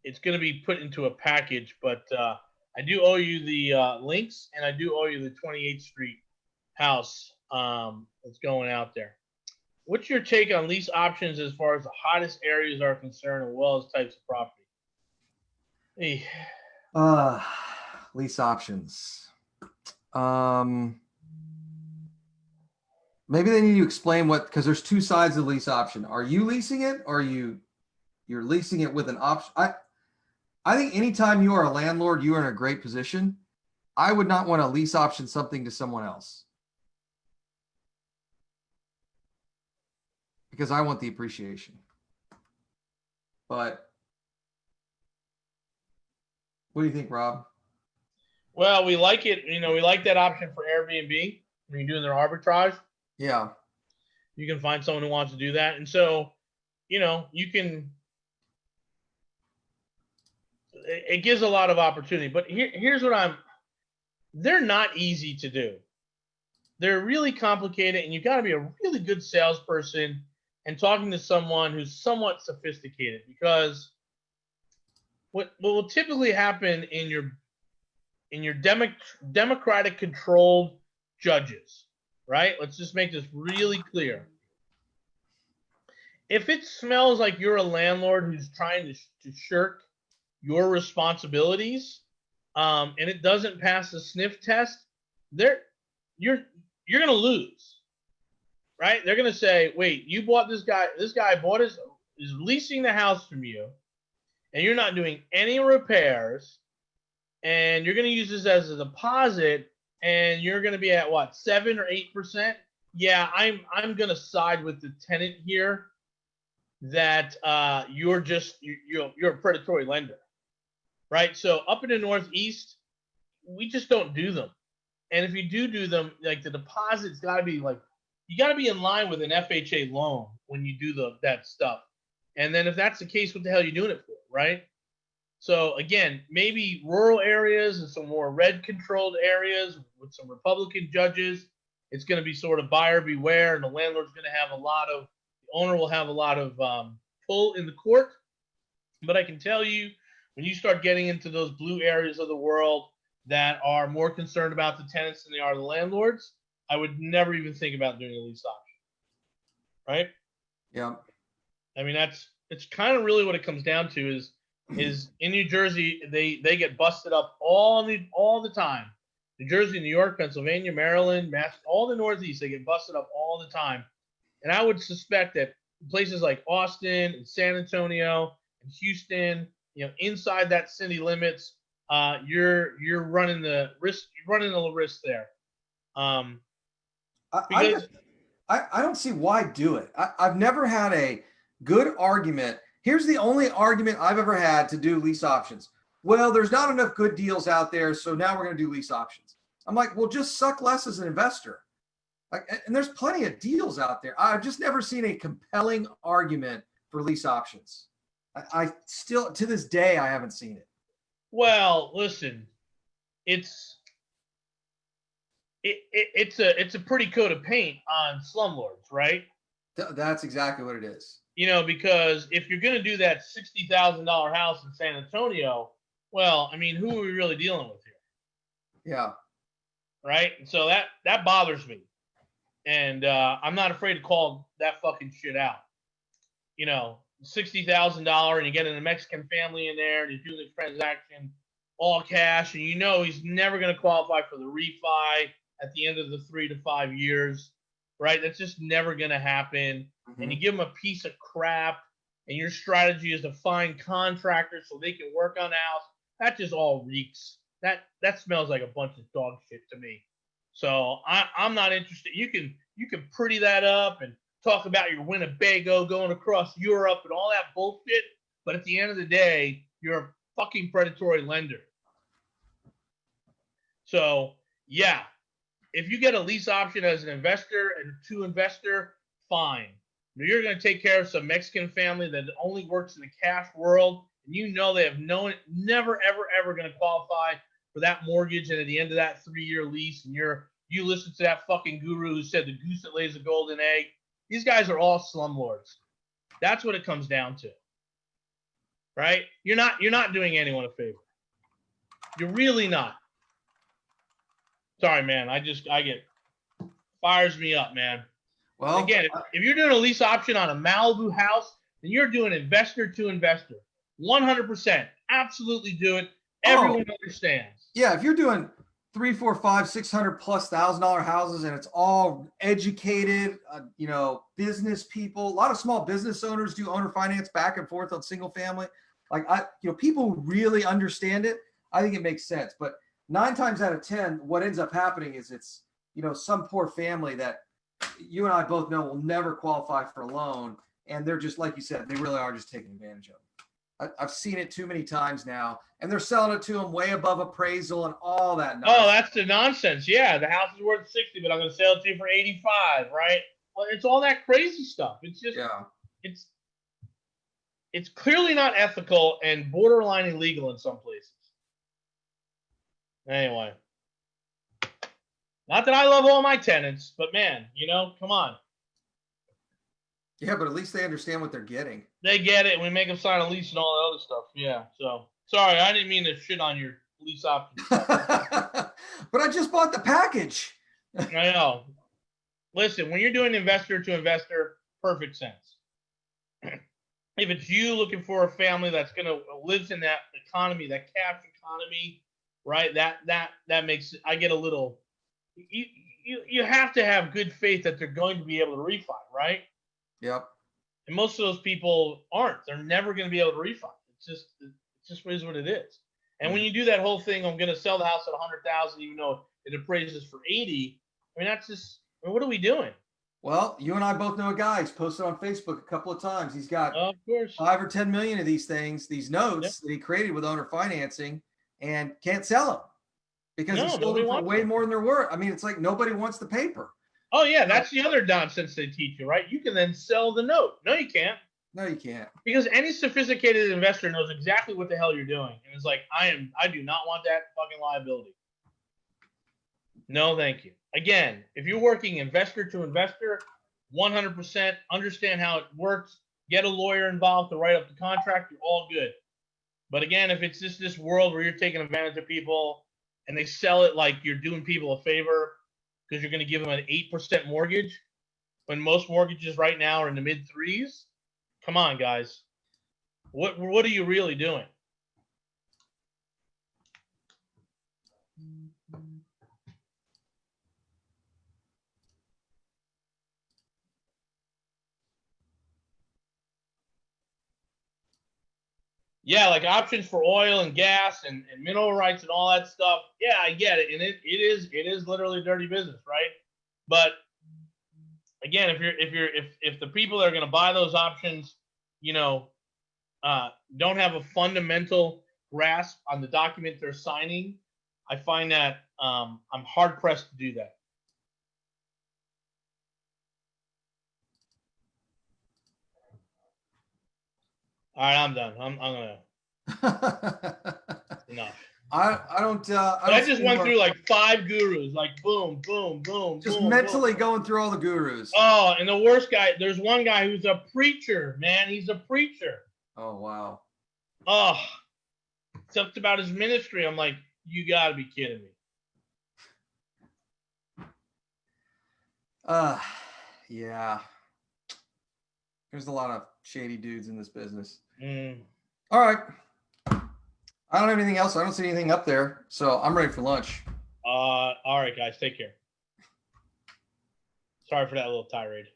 It's going to be put into a package, but I do owe you the links, and I do owe you the 28th Street house that's going out there. What's your take on lease options as far as the hottest areas are concerned, as well as types of property? Hey. Lease options. Maybe they need to explain because there's 2 sides of the lease option. Are you leasing it, or you're leasing it with an option? I think anytime you are a landlord, you are in a great position. I would not want to lease option something to someone else, because I want the appreciation. But what do you think, Rob? Well, we like it. We like that option for Airbnb when you're doing their arbitrage. Yeah. You can find someone who wants to do that. And so, you can, it gives a lot of opportunity. But here's what they're not easy to do. They're really complicated, and you've got to be a really good salesperson and talking to someone who's somewhat sophisticated, because what will typically happen in your democratic controlled judges, right? Let's just make this really clear. If it smells like you're a landlord who's trying to shirk your responsibilities, and it doesn't pass the sniff test, you're going to lose, right? They're going to say, wait, you bought this guy is leasing the house from you, and you're not doing any repairs, and you're going to use this as a deposit, and you're going to be at what, 7 or 8%? Yeah, I'm going to side with the tenant here that you're a predatory lender, right? So up in the Northeast, we just don't do them. And if you do them, like, the deposit's got to be like, you got to be in line with an FHA loan when you do that stuff. And then if that's the case, what the hell are you doing it for, right? So again, maybe rural areas and some more red-controlled areas with some Republican judges, it's going to be sort of buyer beware, and the landlord's going to have the owner will have a lot of pull in the court. But I can tell you, when you start getting into those blue areas of the world that are more concerned about the tenants than they are the landlords, I would never even think about doing a lease option, right? Yeah. I mean, it's kind of really what it comes down to is in New Jersey, they get busted up all the time. New Jersey, New York, Pennsylvania, Maryland, Mass, all the Northeast, they get busted up all the time. And I would suspect that places like Austin and San Antonio and Houston, inside that city limits, you're running the risk. You're running a little risk there. I don't see why do it. I've never had a good argument. Here's the only argument I've ever had to do lease options. Well, there's not enough good deals out there, so now we're going to do lease options. I'm like, well, just suck less as an investor. And there's plenty of deals out there. I've just never seen a compelling argument for lease options. I still, to this day, I haven't seen it. Well, listen, it's a pretty coat of paint on slumlords, right? That's exactly what it is. Because if you're going to do that $60,000 house in San Antonio, well, I mean, who are we really dealing with here? Yeah. Right. And so that bothers me. And I'm not afraid to call that fucking shit out. You know, $60,000 and you get a Mexican family in there and you do the transaction all cash, and you know he's never going to qualify for the refi at the end of the 3 to 5 years, right? That's just never going to happen. Mm-hmm. And you give him a piece of crap, and your strategy is to find contractors so they can work on the house. That just all reeks. That smells like a bunch of dog shit to me. So I'm not interested. You can pretty that up and talk about your Winnebago going across Europe and all that bullshit, but at the end of the day, you're a fucking predatory lender. So, yeah, if you get a lease option as an investor and to investor, fine. You're going to take care of some Mexican family that only works in the cash world, and you know they have never, ever, ever going to qualify for that mortgage, and at the end of that 3-year lease, and you listen to that fucking guru who said the goose that lays a golden egg. These guys are all slumlords. That's what it comes down to, right? You're not doing anyone a favor. You're really not. Sorry, man. I get fires me up, man. Well, again, if you're doing a lease option on a Malibu house, then you're doing investor to investor. 100%. Absolutely do it. Everyone understands. Yeah, if you're doing $300,000, $400,000, $600,000+ houses, and it's all educated, business people. A lot of small business owners do owner finance back and forth on single family. Like people who really understand it. I think it makes sense. But 9 times out of 10, what ends up happening is it's some poor family that you and I both know will never qualify for a loan, and they're just like you said, they really are just taking advantage of it. I've seen it too many times now, and they're selling it to them way above appraisal and all that nonsense. Oh, that's the nonsense. Yeah, the house is worth 60, but I'm going to sell it to you for 85, right? Well, it's all that crazy stuff. It's just, it's clearly not ethical and borderline illegal in some places. Anyway, not that I love all my tenants, but man, come on. Yeah, but at least they understand what they're getting. They get it. We make them sign a lease and all that other stuff. Yeah. So sorry, I didn't mean to shit on your lease option. But I just bought the package. I know. Listen, when you're doing investor to investor, perfect sense. If it's you looking for a family that's gonna lives in that economy, that cash economy, right? That makes I get a little. You have to have good faith that they're going to be able to refi, right? Yep. And most of those people aren't. They're never going to be able to refi. It just is what it is. And when you do that whole thing, I'm going to sell the house at $100,000, even though it appraises for $80,000. I mean, that's just. I mean, what are we doing? Well, you and I both know a guy. He's posted on Facebook a couple of times. He's got of course 5 or 10 million of these things, these notes that he created with owner financing, and can't sell them because he sold them for way more than they're worth. I mean, it's like nobody wants the paper. Oh, yeah, that's the other nonsense they teach you, right? You can then sell the note. No, you can't. No, you can't. Because any sophisticated investor knows exactly what the hell you're doing. And it's like, I do not want that fucking liability. No, thank you. Again, if you're working investor to investor, 100% understand how it works, get a lawyer involved to write up the contract, you're all good. But again, if it's just this world where you're taking advantage of people and they sell it like you're doing people a favor because you're going to give them an 8% mortgage when most mortgages right now are in the mid 3s, come on, guys. What are you really doing? Yeah, like options for oil and gas and mineral rights and all that stuff. Yeah, I get it, and it is literally dirty business, right? But again, if the people that are going to buy those options, don't have a fundamental grasp on the document they're signing, I find that I'm hard pressed to do that. All right, I'm done. I'm gonna enough. I don't. I just went through like 5 gurus, like boom, boom, boom. Just boom, mentally boom. Going through all the gurus. Oh, and the worst guy. There's one guy who's a preacher, man. He's a preacher. Oh wow. Oh, something about his ministry. I'm like, you got to be kidding me. Yeah. There's a lot of shady dudes in this business. Mm. All right. I don't have anything else. I don't see anything up there, so I'm ready for lunch. All right, guys. Take care. Sorry for that little tirade.